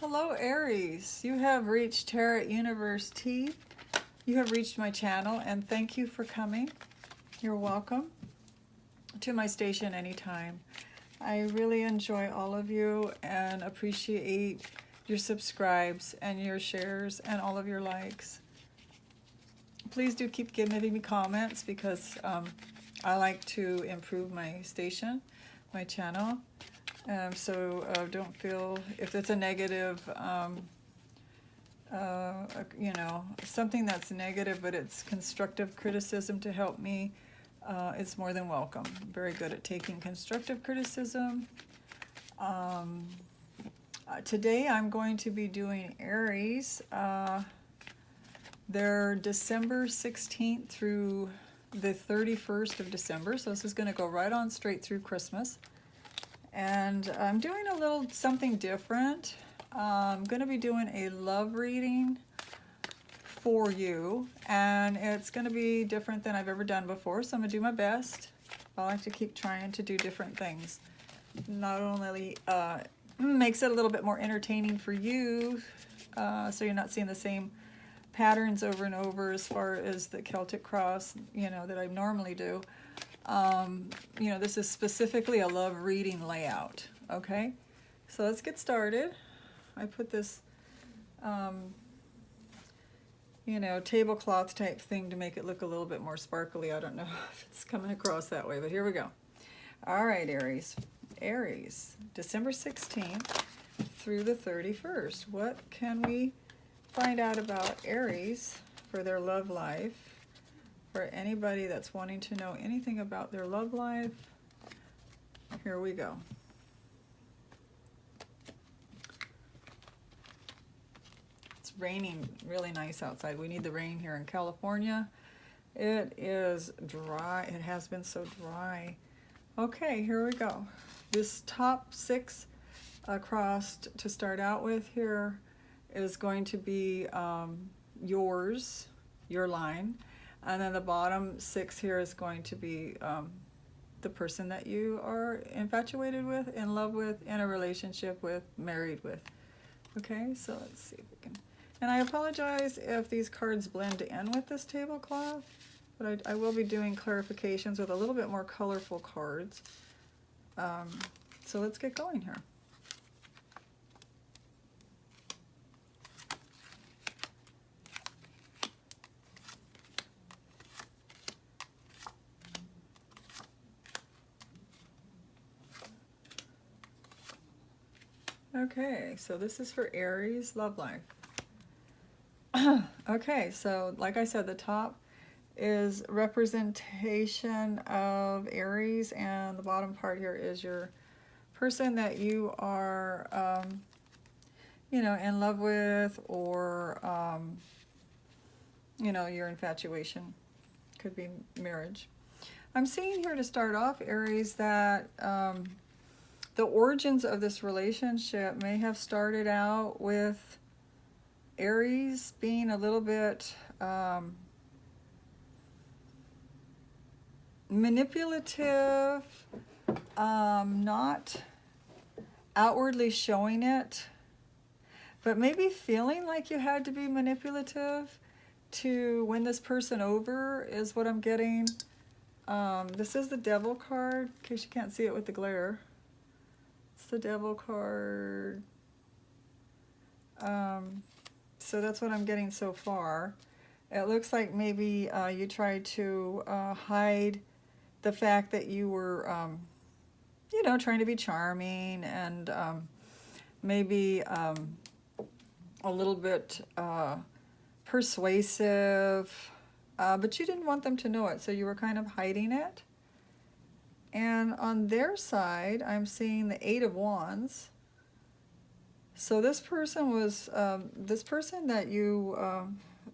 Hello Aries, you have reached Tarot Universe T. You have reached my channel and thank you for coming. You're welcome to my station anytime. I really enjoy all of you and appreciate your subscribes and your shares and all of your likes. Please do keep giving me comments because I like to improve my station, my channel. So don't feel if it's a negative, you know, something that's negative, but it's constructive criticism to help me, it's more than welcome. I'm very good at taking constructive criticism. Today I'm going to be doing Aries. They're December 16th through the 31st of December, so this is going to go right on straight through Christmas. And I'm doing a little something different. I'm going to be doing a love reading for you, and it's going to be different than I've ever done before, so I'm going to do my best. I like to keep trying to do different things. Not only makes it a little bit more entertaining for you, so you're not seeing the same patterns over and over as far as the Celtic cross, you know, that I normally do. You know, this is specifically a love reading layout. Okay, so let's get started. I put this, you know, tablecloth type thing to make it look a little bit more sparkly. I don't know if it's coming across that way, but here we go. All right, Aries. Aries, December 16th through the 31st. What can we find out about Aries for their love life? For anybody that's wanting to know anything about their love life, here we go. It's raining really nice outside. We need the rain here in California. It is dry. It has been so dry. Okay, here we go. This top 6 across to start out with here is going to be yours, your line. And then the bottom 6 here is going to be the person that you are infatuated with, in love with, in a relationship with, married with. Okay, so let's see if we can. And I apologize if these cards blend in with this tablecloth, but I will be doing clarifications with a little bit more colorful cards. So let's get going here. Okay, so this is for Aries love life. Okay, so like I said, the top is representation of Aries, and the bottom part here is your person that you are, you know, in love with, or, you know, your infatuation. Could be marriage. I'm seeing here to start off, Aries, that the origins of this relationship may have started out with Aries being a little bit manipulative, not outwardly showing it, but maybe feeling like you had to be manipulative to win this person over is what I'm getting. This is the Devil card, in case you can't see it with the glare. It's the Devil card. So that's what I'm getting so far. It looks like maybe you tried to hide the fact that you were, you know, trying to be charming and maybe a little bit persuasive, but you didn't want them to know it, so you were kind of hiding it. And on their side, I'm seeing the 8 of Wands. So this person was, this person that you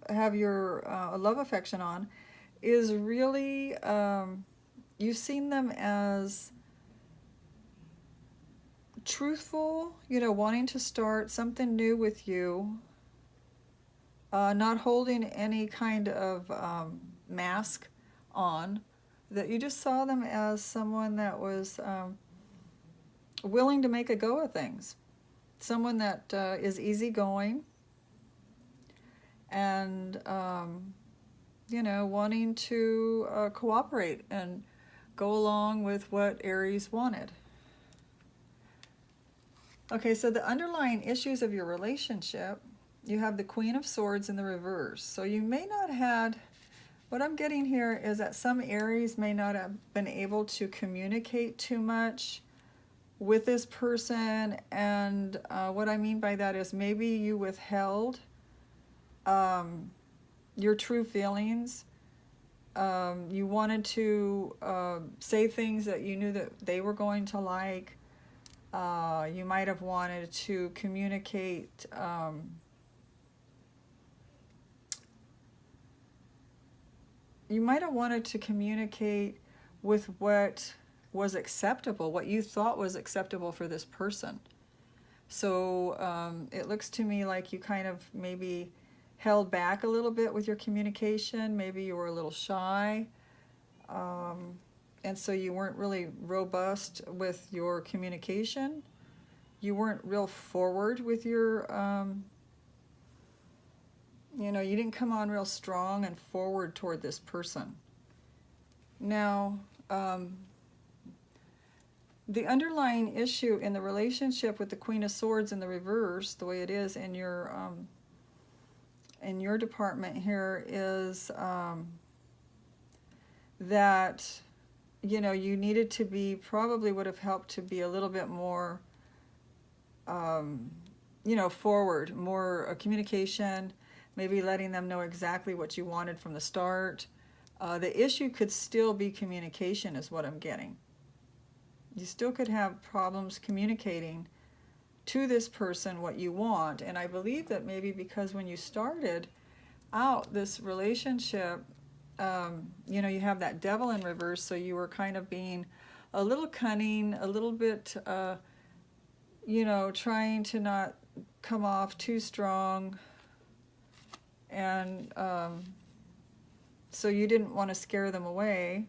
have your love affection on is really, you've seen them as truthful, you know, wanting to start something new with you, not holding any kind of mask on, that you just saw them as someone that was willing to make a go of things. someone that is easygoing and, you know, wanting to cooperate and go along with what Aries wanted. Okay, so the underlying issues of your relationship, you have the Queen of Swords in the reverse. So you may not had, what I'm getting here is that some Aries may not have been able to communicate too much with this person. And what I mean by that is maybe you withheld your true feelings. You wanted to say things that you knew that they were going to like. You might have wanted to communicate with what was acceptable, what you thought was acceptable for this person. So it looks to me like you kind of maybe held back a little bit with your communication. Maybe you were a little shy. And so you weren't really robust with your communication. You weren't real forward with your, you know, you didn't come on real strong and forward toward this person. Now, the underlying issue in the relationship with the Queen of Swords in the reverse, the way it is in your department here, is that, you know, you needed to be, probably would have helped to be a little bit more, you know, forward, more communication, maybe letting them know exactly what you wanted from the start. The issue could still be communication is what I'm getting. You still could have problems communicating to this person what you want. And I believe that maybe because when you started out this relationship, you know, you have that Devil in reverse, so you were kind of being a little cunning, a little bit, you know, trying to not come off too strong. And so you didn't want to scare them away.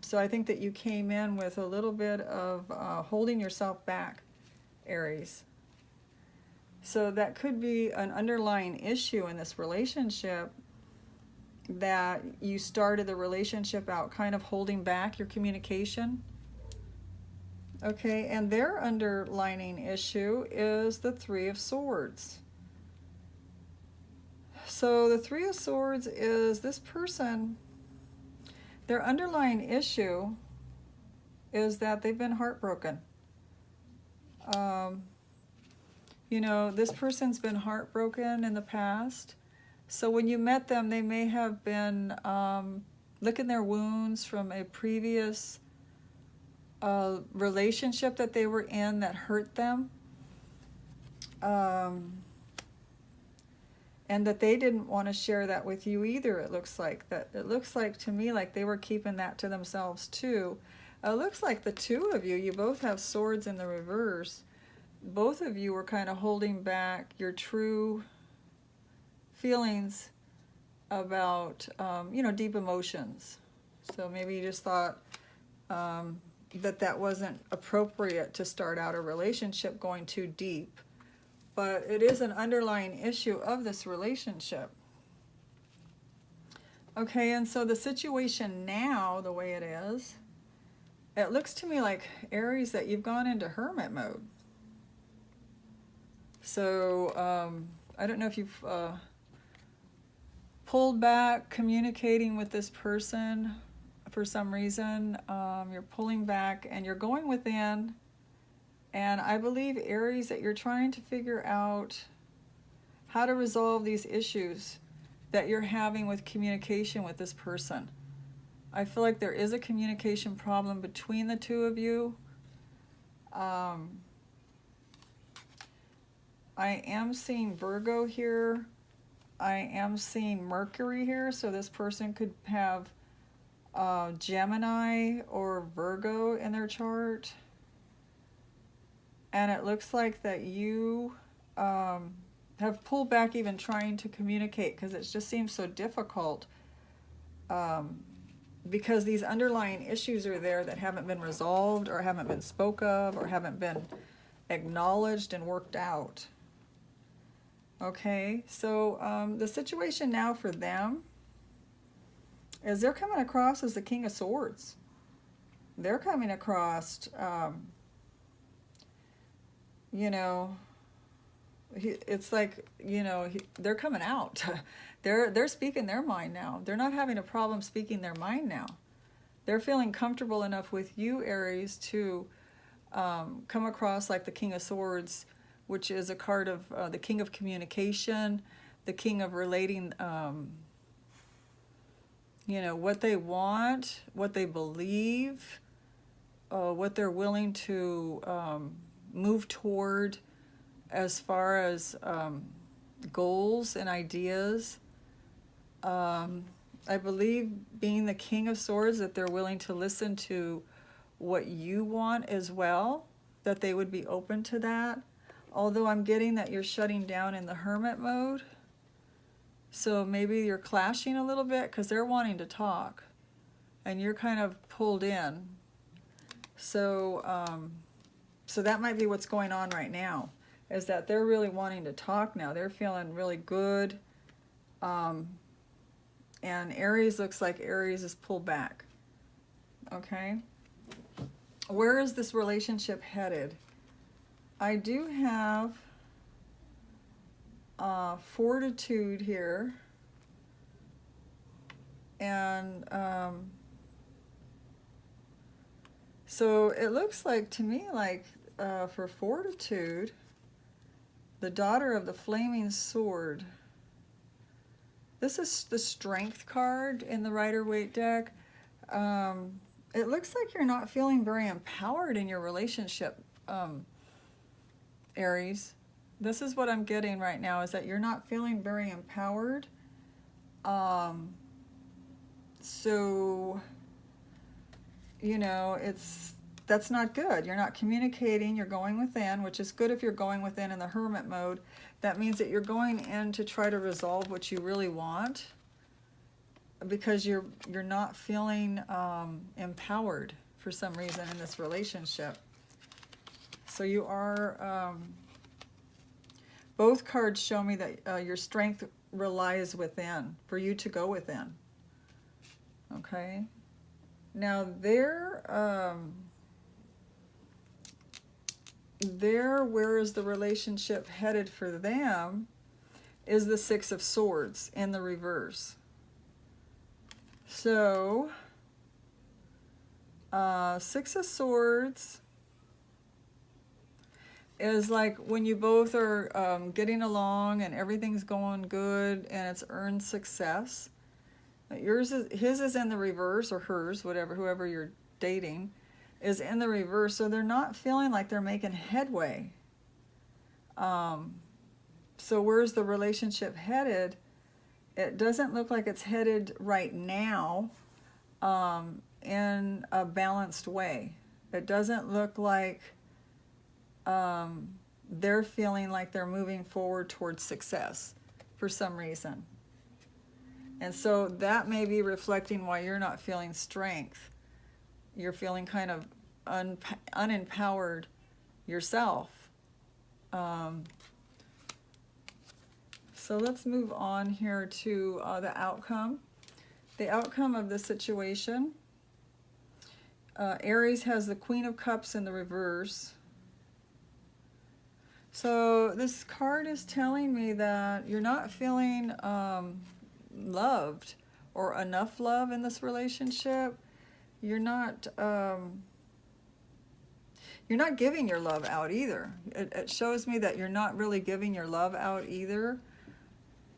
So I think that you came in with a little bit of holding yourself back, Aries. So that could be an underlying issue in this relationship, that you started the relationship out kind of holding back your communication. Okay, and their underlining issue is the Three of Swords. So the Three of Swords is this person, their underlying issue is that they've been heartbroken. You know, this person's been heartbroken in the past. So when you met them, they may have been licking their wounds from a previous relationship that they were in that hurt them. And that they didn't want to share that with you either. It looks like to me like they were keeping that to themselves too. It looks like the two of you both have swords in the reverse. Both of you were kind of holding back your true feelings about, you know, deep emotions. So maybe you just thought that wasn't appropriate to start out a relationship going too deep. But it is an underlying issue of this relationship. Okay, and so the situation now, the way it is, it looks to me like, Aries, that you've gone into hermit mode. So I don't know if you've pulled back communicating with this person for some reason. You're pulling back and you're going within. And I believe, Aries, that you're trying to figure out how to resolve these issues that you're having with communication with this person. I feel like there is a communication problem between the two of you. I am seeing Virgo here. I am seeing Mercury here, so this person could have Gemini or Virgo in their chart. And it looks like that you have pulled back even trying to communicate, because it just seems so difficult, because these underlying issues are there that haven't been resolved or haven't been spoke of or haven't been acknowledged and worked out. Okay, so the situation now for them is they're coming across as the King of Swords. They're coming across, you know, it's like, you know, they're coming out. They're speaking their mind now. They're not having a problem speaking their mind now. They're feeling comfortable enough with you, Aries, to come across like the King of Swords, which is a card of the King of Communication, the King of relating, you know, what they want, what they believe, what they're willing to move toward as far as goals and ideas. I believe, being the King of Swords, that they're willing to listen to what you want as well, that they would be open to that. Although I'm getting that you're shutting down in the hermit mode. So maybe you're clashing a little bit because they're wanting to talk and you're kind of pulled in. So, so that might be what's going on right now, is that they're really wanting to talk now. They're feeling really good. And Aries, looks like Aries is pulled back. Okay. Where is this relationship headed? I do have fortitude here. And so it looks like to me like for fortitude, the daughter of the flaming sword. This is the strength card in the Rider-Waite deck. It looks like you're not feeling very empowered in your relationship, Aries. This is what I'm getting right now, is that you're not feeling very empowered. So, you know, that's not good. You're not communicating, you're going within, which is good if you're going within in the hermit mode. That means that you're going in to try to resolve what you really want, because you're not feeling empowered for some reason in this relationship. So you are, both cards show me that your strength relies within, for you to go within. Okay. Now where is the relationship headed for them is the Six of Swords in the reverse. So, Six of Swords is like when you both are getting along and everything's going good and it's earned success. His is in the reverse, or hers, whoever you're dating, is in the reverse. So they're not feeling like they're making headway. So where's the relationship headed? It doesn't look like it's headed right now in a balanced way. It doesn't look like they're feeling like they're moving forward towards success for some reason. And so that may be reflecting why you're not feeling strength. You're feeling kind of unempowered yourself. So let's move on here to the outcome. The outcome of the situation. Aries has the Queen of Cups in the reverse. So this card is telling me that you're not feeling loved or enough love in this relationship. You're not giving your love out either. It shows me that you're not really giving your love out either.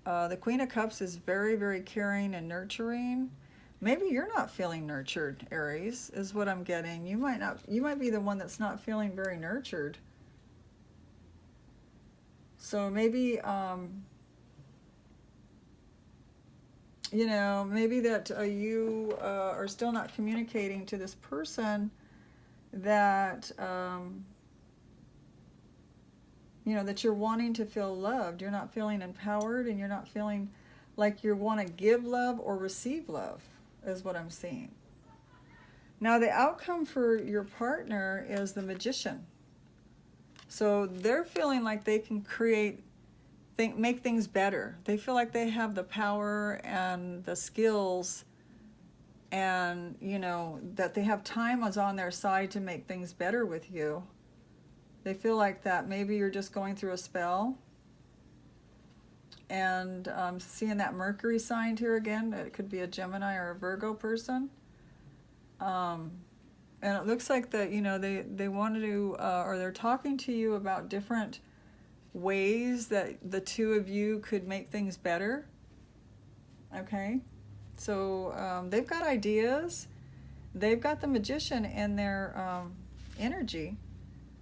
The Queen of Cups is very, very caring and nurturing. Maybe you're not feeling nurtured, Aries, is what I'm getting. You might be the one that's not feeling very nurtured. So maybe, you know, maybe that you are still not communicating to this person that, you know, that you're wanting to feel loved. You're not feeling empowered, and you're not feeling like you want to give love or receive love, is what I'm seeing. Now, the outcome for your partner is the Magician. So they're feeling like they can make things better. They feel like they have the power and the skills, and you know, that they have time is on their side to make things better with you. They feel like that maybe you're just going through a spell. And seeing that Mercury sign here again, it could be a Gemini or a Virgo person. And it looks like that, you know, they want to, or they're talking to you about different ways that the two of you could make things better. Okay? So they've got ideas. They've got the Magician in their energy.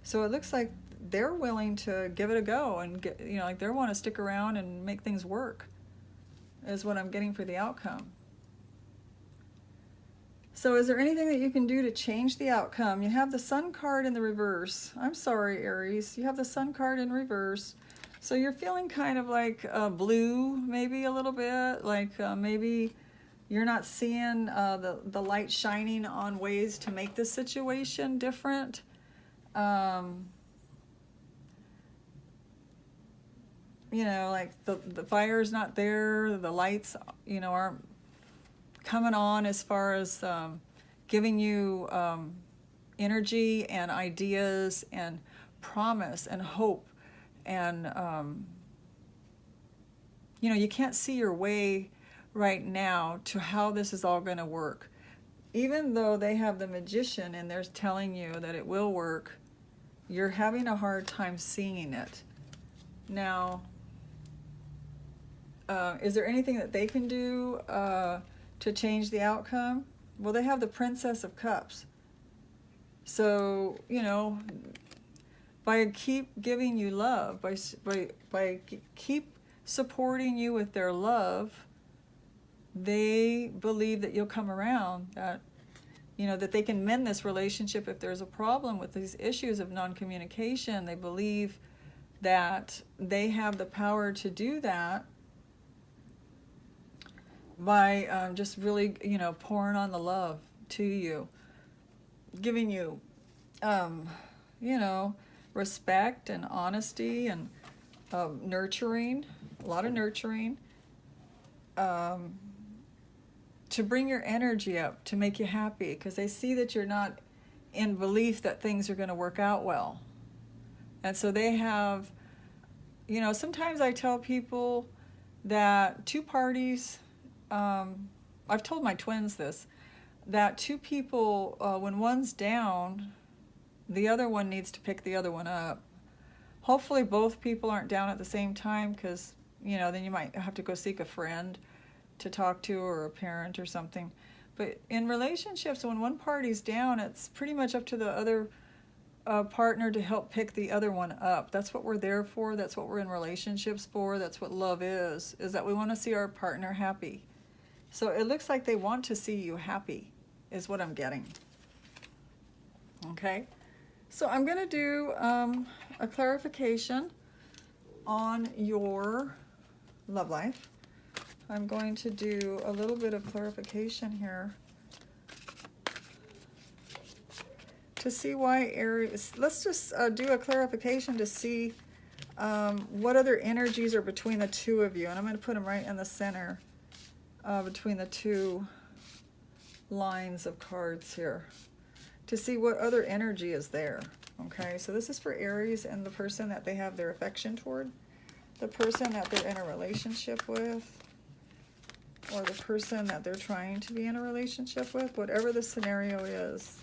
So it looks like they're willing to give it a go and get, you know, like they want to stick around and make things work, is what I'm getting for the outcome. So is there anything that you can do to change the outcome? You have the Sun card in the reverse. I'm sorry, Aries. You have the Sun card in reverse. So you're feeling kind of like blue, maybe a little bit, like maybe you're not seeing the light shining on ways to make this situation different. You know, like the fire's not there, the lights, you know, aren't coming on as far as giving you energy and ideas and promise and hope. And, you know, you can't see your way right now to how this is all going to work. Even though they have the Magician and they're telling you that it will work, you're having a hard time seeing it. Now, is there anything that they can do to change the outcome? Well, they have the Princess of Cups. So, you know, by keep giving you love, by keep supporting you with their love, they believe that you'll come around, that, you know, that they can mend this relationship if there's a problem with these issues of non-communication. They believe that they have the power to do that by just really, you know, pouring on the love to you, giving you, you know, respect and honesty and nurturing, a lot of nurturing, to bring your energy up, to make you happy, because they see that you're not in belief that things are going to work out well. And so they have, you know, sometimes I tell people that two parties, I've told my twins this, that two people, when one's down, the other one needs to pick the other one up. Hopefully both people aren't down at the same time, because, you know, then you might have to go seek a friend to talk to, or a parent or something. But in relationships, when one party's down, it's pretty much up to the other partner to help pick the other one up. That's what we're there for. That's what we're in relationships for. That's what love is that we want to see our partner happy. So it looks like they want to see you happy, is what I'm getting. Okay? So I'm going to do a clarification on your love life. I'm going to do a little bit of clarification here to see why Aries, let's just do a clarification to see what other energies are between the two of you. And I'm going to put them right in the center between the two lines of cards here to see what other energy is there. Okay, so this is for Aries and the person that they have their affection toward, the person that they're in a relationship with, or the person that they're trying to be in a relationship with, whatever the scenario is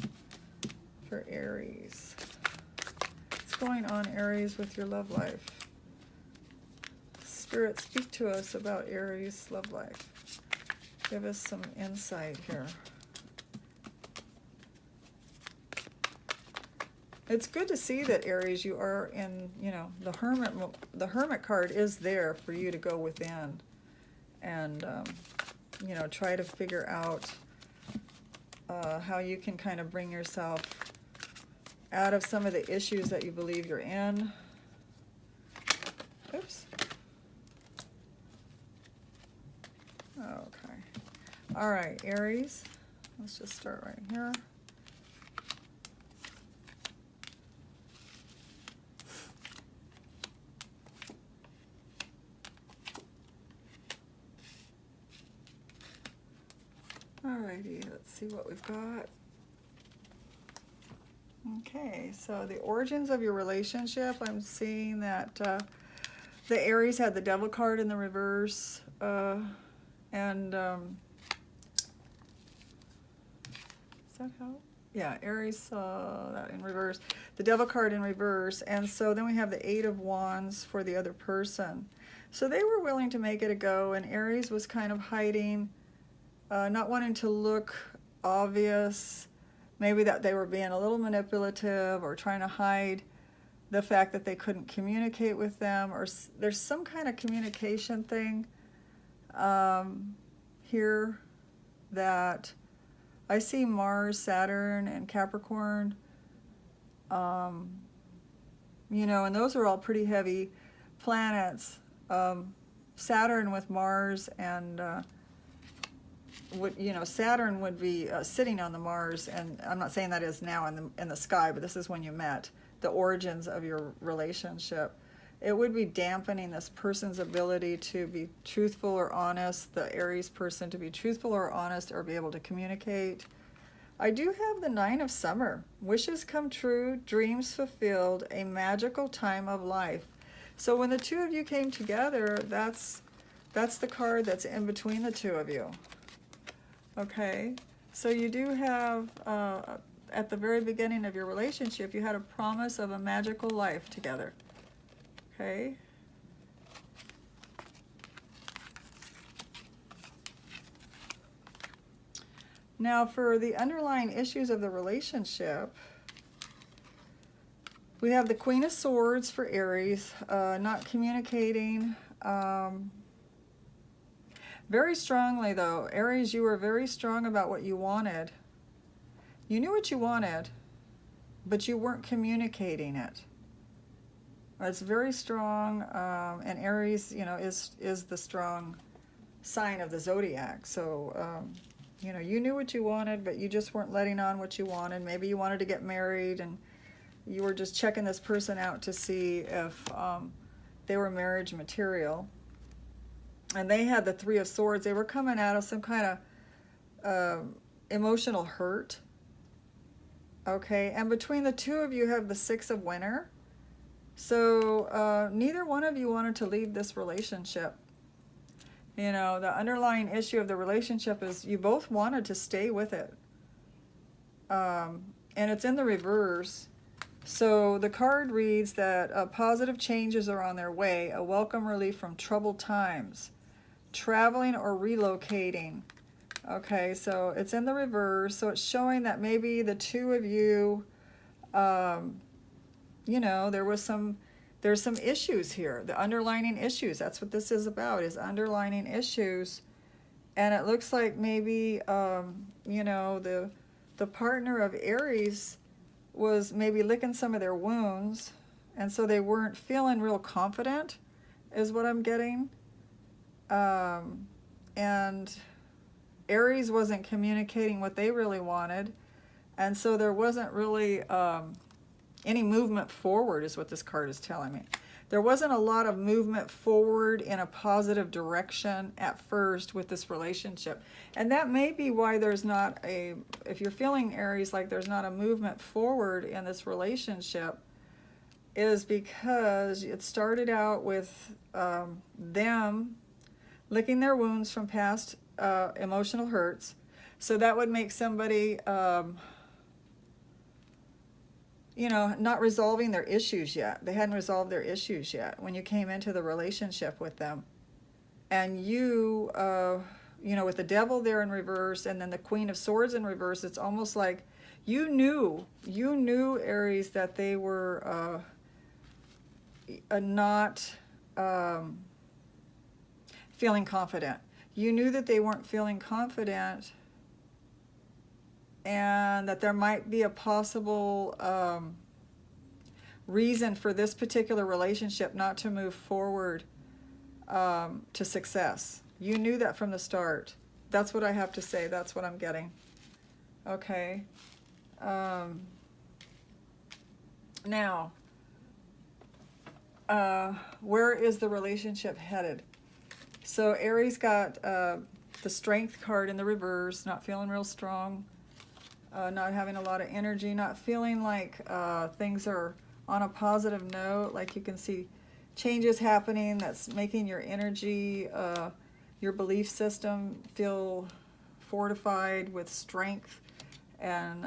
for Aries. What's going on, Aries, with your love life? Spirit, speak to us about Aries' love life. Give us some insight here. It's good to see that, Aries, you are in, you know, the Hermit card is there for you to go within and, you know, try to figure out how you can kind of bring yourself out of some of the issues that you believe you're in. Oops. Okay. All right, Aries. Let's just start right here. Alrighty, let's see what we've got. Okay, so the origins of your relationship, I'm seeing that the Aries had the Devil card in the reverse, and is that how? Yeah, Aries saw that in reverse. The Devil card in reverse, and so then we have the Eight of Wands for the other person. So they were willing to make it a go, and Aries was kind of hiding, not wanting to look obvious, maybe that they were being a little manipulative or trying to hide the fact that they couldn't communicate with them, or there's some kind of communication thing here that I see. Mars, Saturn, and Capricorn, you know, and those are all pretty heavy planets. Saturn with Mars, and Saturn would be sitting on the Mars, and I'm not saying that is now in the sky, but this is when you met, the origins of your relationship. It would be dampening this person's ability to be truthful or honest, the Aries person to be truthful or honest or be able to communicate. I do have the Nine of Summer. Wishes come true, dreams fulfilled, a magical time of life. So when the two of you came together, that's the card that's in between the two of you. Okay, so you do have, at the very beginning of your relationship, you had a promise of a magical life together. Okay. Now for the underlying issues of the relationship, we have the Queen of Swords for Aries, not communicating. Very strongly though, Aries, you were very strong about what you wanted. You knew what you wanted, but you weren't communicating it. It's very strong, and Aries, you know, is the strong sign of the zodiac. So, you know, you knew what you wanted, but you just weren't letting on what you wanted. Maybe you wanted to get married, and you were just checking this person out to see if they were marriage material. And they had the Three of Swords. They were coming out of some kind of emotional hurt. Okay, and between the two of you have the Six of Winter. So neither one of you wanted to leave this relationship. You know, the underlying issue of the relationship is you both wanted to stay with it. And it's in the reverse. So the card reads that positive changes are on their way, a welcome relief from troubled times, traveling or relocating. Okay, so it's in the reverse. So it's showing that maybe the two of you, you know, there's some issues here, the underlining issues. That's what this is about, is underlining issues. And it looks like maybe, you know, the partner of Aries was maybe licking some of their wounds, and so they weren't feeling real confident, is what I'm getting. And Aries wasn't communicating what they really wanted, and so there wasn't really any movement forward, is what this card is telling me. There wasn't a lot of movement forward in a positive direction at first with this relationship. And that may be why there's not a, if you're feeling, Aries, like there's not a movement forward in this relationship, is because it started out with them licking their wounds from past emotional hurts. So that would make somebody, you know, not resolving their issues yet. They hadn't resolved their issues yet when you came into the relationship with them. And you, you know, with the Devil there in reverse and then the Queen of Swords in reverse, it's almost like you knew, Aries, that they were not feeling confident. You knew that they weren't feeling confident, and that there might be a possible reason for this particular relationship not to move forward to success. You knew that from the start. That's what I have to say. That's what I'm getting. Okay. Now, where is the relationship headed? So Aries got the Strength card in the reverse, not feeling real strong, not having a lot of energy, not feeling like things are on a positive note, like you can see changes happening that's making your energy, your belief system feel fortified with strength and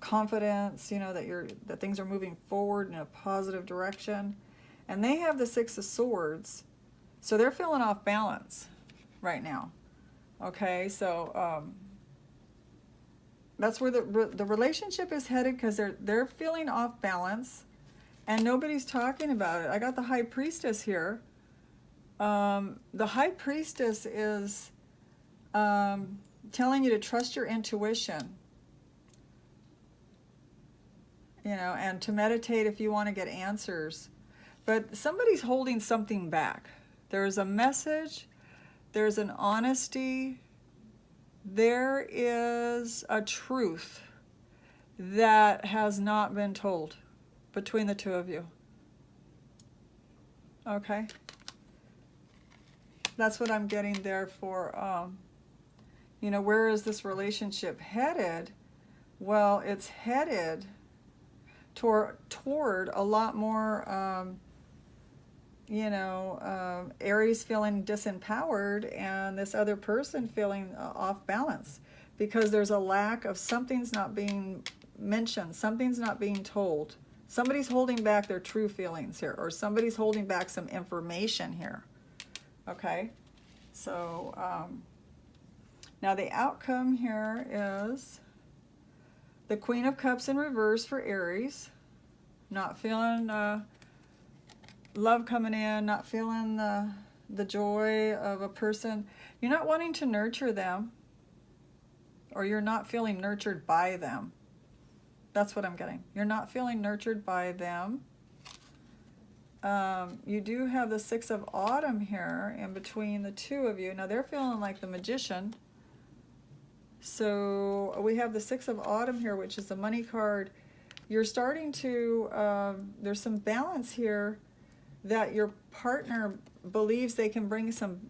confidence, you know, that things are moving forward in a positive direction. And they have the Six of Swords, so they're feeling off balance right now. Okay, so that's where the relationship is headed, because they're feeling off balance, and nobody's talking about it. I got the High Priestess here. The High Priestess is telling you to trust your intuition, you know, and to meditate if you want to get answers. But somebody's holding something back. There's a message, there's an honesty, there is a truth that has not been told between the two of you. Okay? That's what I'm getting there for, you know, where is this relationship headed? Well, it's headed toward a lot more, you know, Aries feeling disempowered and this other person feeling off balance, because there's a lack of, something's not being mentioned, something's not being told. Somebody's holding back their true feelings here, or somebody's holding back some information here. Okay, so now the outcome here is the Queen of Cups in reverse for Aries. Not feeling love coming in, not feeling the joy of a person. You're not wanting to nurture them, or you're not feeling nurtured by them. That's what I'm getting. You're not feeling nurtured by them. You do have the Six of Autumn here in between the two of you. Now they're feeling like the Magician. So we have the Six of Autumn here, which is the Money card. You're starting to, there's some balance here that your partner believes they can bring some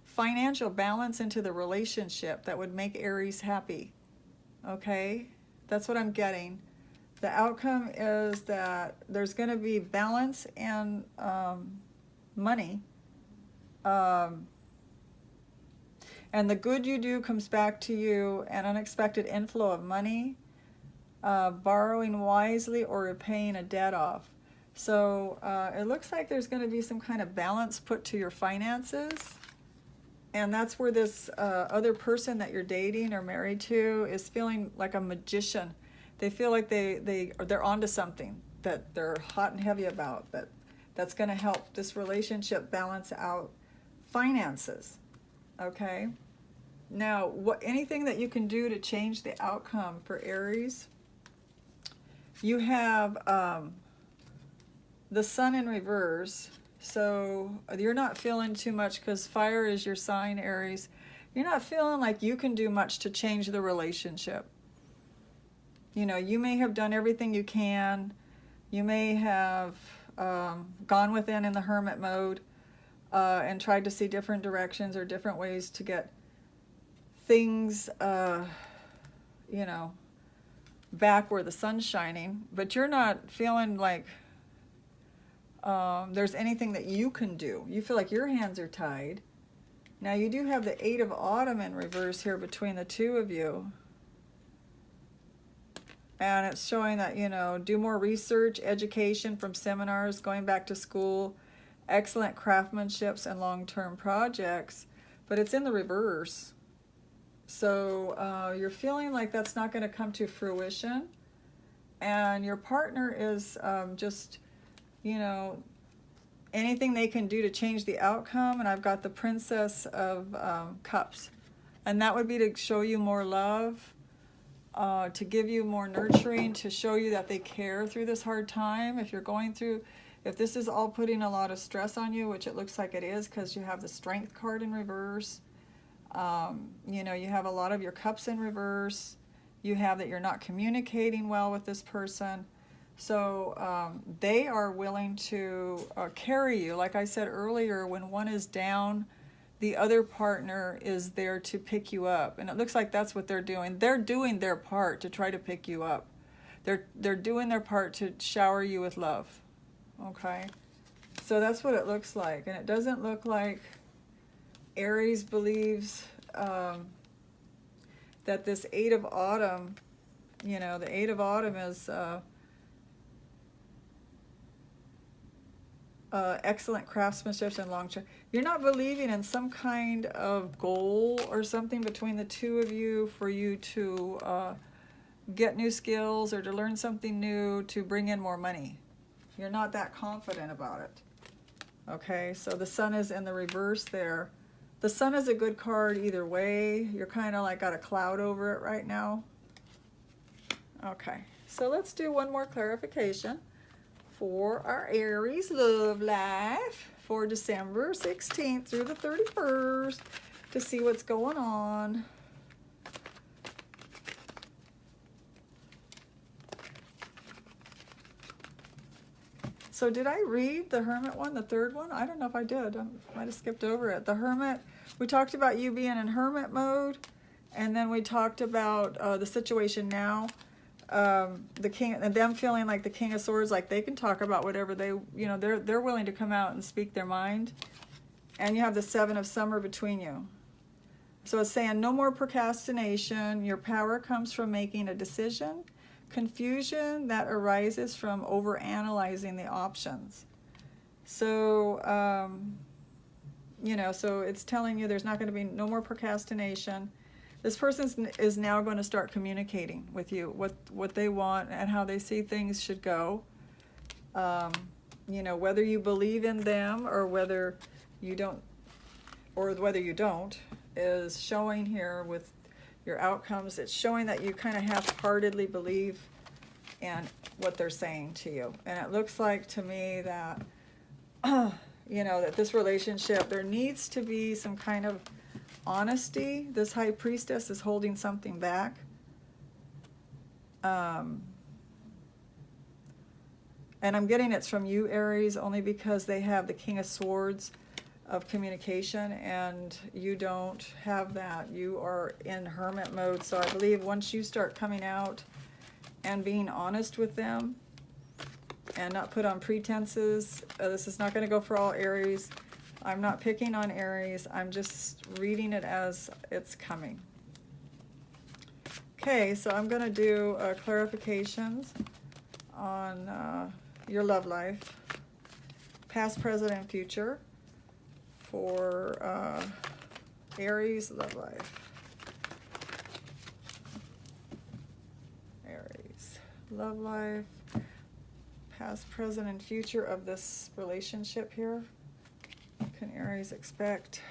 financial balance into the relationship that would make Aries happy. Okay? That's what I'm getting. The outcome is that there's going to be balance and money. And the good you do comes back to you, an unexpected inflow of money, borrowing wisely, or repaying a debt off. So it looks like there's going to be some kind of balance put to your finances. And that's where this other person that you're dating or married to is feeling like a magician. They feel like they're onto something that they're hot and heavy about, that's going to help this relationship balance out finances. Okay? Now, anything that you can do to change the outcome for Aries? You have the Sun in reverse. So you're not feeling too much, because fire is your sign, Aries. You're not feeling like you can do much to change the relationship. You know, you may have done everything you can. You may have gone within in the hermit mode and tried to see different directions or different ways to get things, you know, back where the sun's shining. But you're not feeling like there's anything that you can do. You feel like your hands are tied. Now you do have the Eight of Autumn in reverse here between the two of you. And it's showing that, you know, do more research, education from seminars, going back to school, excellent craftsmanships and long-term projects. But it's in the reverse. So you're feeling like that's not going to come to fruition. And your partner is just, you know, anything they can do to change the outcome. And I've got the Princess of Cups. And that would be to show you more love, to give you more nurturing, to show you that they care through this hard time. If you're going through, if this is all putting a lot of stress on you, which it looks like it is, because you have the Strength card in reverse. You know, you have a lot of your cups in reverse. You have that you're not communicating well with this person. So they are willing to carry you. Like I said earlier, when one is down, the other partner is there to pick you up. And it looks like that's what they're doing. They're doing their part to try to pick you up. They're doing their part to shower you with love. Okay? So that's what it looks like. And it doesn't look like Aries believes that this Eight of Autumn, you know, the Eight of Autumn is excellent craftsmanship and long term. You're not believing in some kind of goal or something between the two of you for you to get new skills or to learn something new to bring in more money. You're not that confident about it. Okay, so the Sun is in the reverse there. The Sun is a good card either way. You're kind of like got a cloud over it right now. Okay, so let's do one more clarification for our Aries love life for December 16th through the 31st to see what's going on. So did I read the Hermit one, the third one? I don't know if I did. I might have skipped over it. The Hermit, we talked about you being in Hermit mode, and then we talked about the situation now. The King, and them feeling like the King of Swords, like they can talk about whatever they, you know, they're willing to come out and speak their mind. And you have the Seven of Summer between you. So it's saying no more procrastination. Your power comes from making a decision. Confusion that arises from overanalyzing the options. So, you know, so it's telling you there's not going to be no more procrastination. This person is now going to start communicating with you what they want and how they see things should go. You know, whether you believe in them or whether you don't, is showing here with your outcomes. It's showing that you kind of half-heartedly believe in what they're saying to you. And it looks like to me that, you know, that this relationship, there needs to be some kind of honesty. This High Priestess is holding something back. And I'm getting it's from you, Aries, only because they have the King of Swords of communication, and you don't have that. You are in Hermit mode. So I believe once you start coming out and being honest with them and not put on pretenses, this is not going to go for all Aries. I'm not picking on Aries. I'm just reading it as it's coming. Okay, so I'm going to do clarifications on your love life, past, present, and future for Aries love life. Aries love life, past, present, and future of this relationship here. What can Aries expect?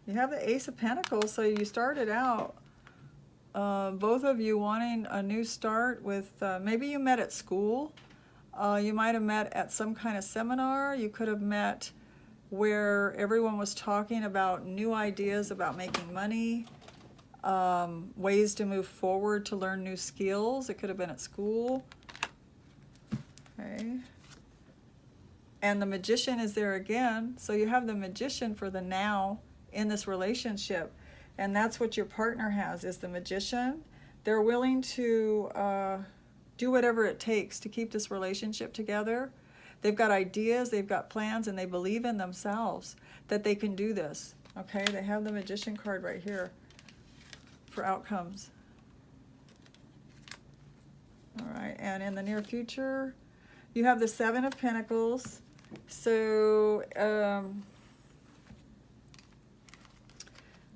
You have the Ace of Pentacles, so you started out, both of you wanting a new start with, maybe you met at school. You might have met at some kind of seminar. You could have met where everyone was talking about new ideas about making money, ways to move forward to learn new skills. It could have been at school. Okay. And the Magician is there again. So you have the Magician for the now in this relationship. And that's what your partner has, is the Magician. They're willing to do whatever it takes to keep this relationship together. They've got ideas, they've got plans, and they believe in themselves that they can do this. Okay, they have the Magician card right here for outcomes. All right, and in the near future, you have the Seven of Pentacles. So,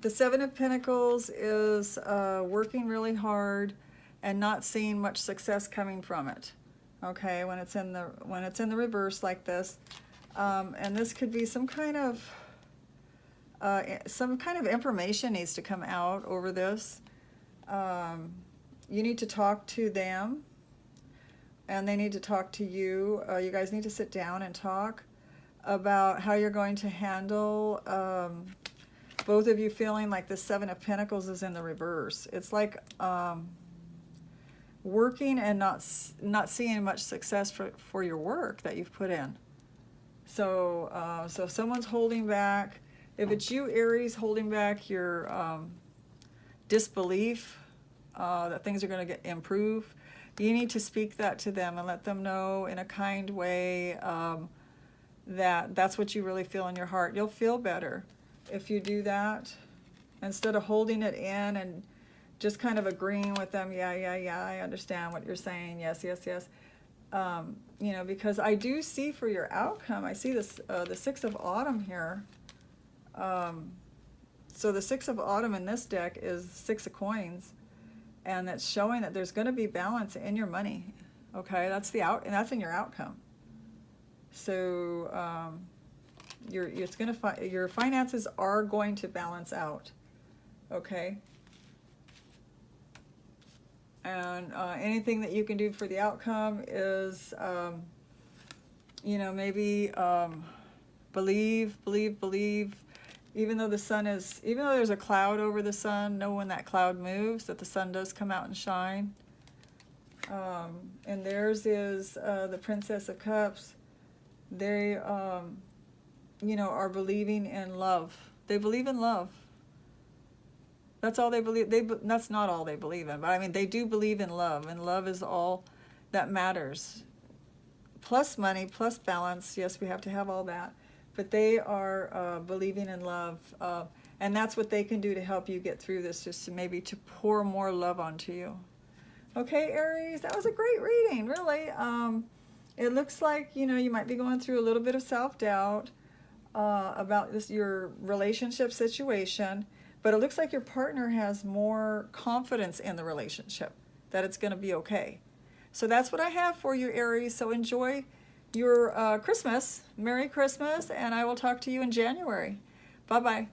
the Seven of Pentacles is working really hard and not seeing much success coming from it. Okay, when it's in the reverse like this, and this could be some kind of information needs to come out over this. You need to talk to them, and they need to talk to you. You guys need to sit down and talk about how you're going to handle both of you feeling like the Seven of Pentacles is in the reverse. It's like working and not seeing much success for your work that you've put in. So, so if someone's holding back, if it's you, Aries, holding back your disbelief that things are going to improve, you need to speak that to them and let them know in a kind way that that's what you really feel in your heart. You'll feel better if you do that, instead of holding it in and just kind of agreeing with them. Yeah, yeah, yeah, I understand what you're saying. Yes, yes, yes. You know, because I do see for your outcome, I see this, the Six of Autumn here. So the Six of Autumn in this deck is Six of Coins, and that's showing that there's going to be balance in your money. Okay, that's and that's in your outcome. So your finances are going to balance out. Okay. And anything that you can do for the outcome is, you know, maybe believe. Even though the sun is, even though there's a cloud over the sun, know when that cloud moves that the sun does come out and shine. And theirs is the Princess of Cups. They, you know, are believing in love. They believe in love. That's all they believe. That's not all they believe in, but I mean, they do believe in love, and love is all that matters. Plus money, plus balance. Yes, we have to have all that. But they are believing in love, and that's what they can do to help you get through this, just to maybe to pour more love onto you. Okay, Aries, that was a great reading, really. It looks like, you know, you might be going through a little bit of self-doubt about your relationship situation. But it looks like your partner has more confidence in the relationship, that it's going to be okay. So that's what I have for you, Aries. So enjoy your Christmas. Merry Christmas, and I will talk to you in January. Bye-bye.